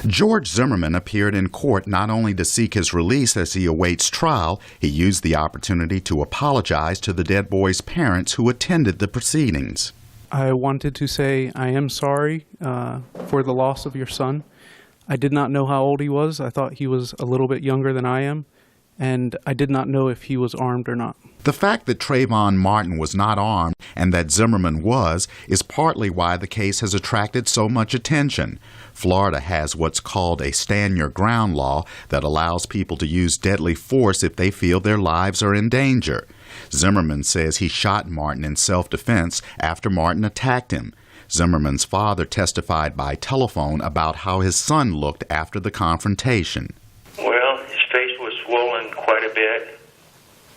George Zimmerman appeared in court not only to seek his release as he awaits trial, he used the opportunity to apologize to the dead boy's parents who attended the proceedings. I wanted to say I am sorry for the loss of your son. I did not know how old he was. I thought he was a little bit younger than I am, and I did not know if he was armed or not. The fact that Trayvon Martin was not armed and that Zimmerman was is partly why the case has attracted so much attention. Florida has what's called a stand your ground law that allows people to use deadly force if they feel their lives are in danger. Zimmerman says he shot Martin in self-defense after Martin attacked him. Zimmerman's father testified by telephone about how his son looked after the confrontation. Well, his face was swollen quite a bit.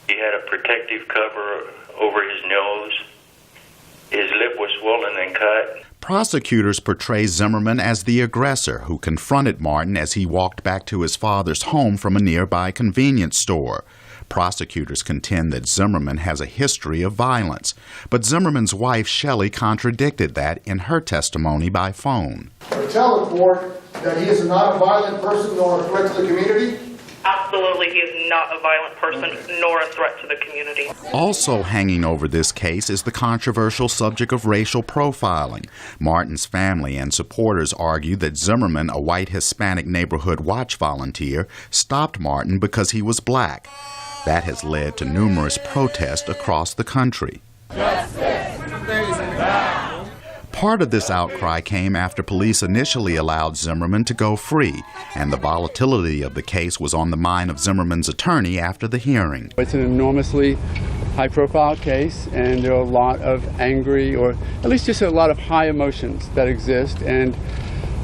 He had a protective cover over his nose. His lip was swollen and cut. Prosecutors portray Zimmerman as the aggressor who confronted Martin as he walked back to his father's home from a nearby convenience store. Prosecutors contend that Zimmerman has a history of violence, but Zimmerman's wife, Shellie, contradicted that in her testimony by phone. Tell the court that he is not a violent person nor a threat to the community? Absolutely, he is not a violent person nor a threat to the community. Also hanging over this case is the controversial subject of racial profiling. Martin's family and supporters argue that Zimmerman, a white Hispanic neighborhood watch volunteer, stopped Martin because he was black. That has led to numerous protests across the country. Part of this outcry came after police initially allowed Zimmerman to go free, and the volatility of the case was on the mind of Zimmerman's attorney after the hearing. It's an enormously high-profile case, and there are a lot of angry, or at least just a lot of high emotions that exist, and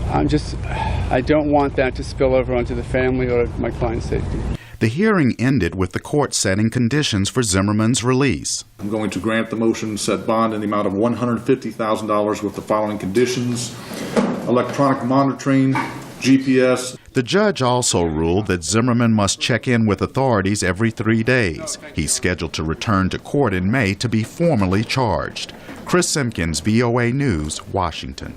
I don't want that to spill over onto the family or my client's safety. The hearing ended with the court setting conditions for Zimmerman's release. I'm going to grant the motion, set bond in the amount of $150,000 with the following conditions: electronic monitoring, GPS. The judge also ruled that Zimmerman must check in with authorities every 3 days. He's scheduled to return to court in May to be formally charged. Chris Simkins, VOA News, Washington.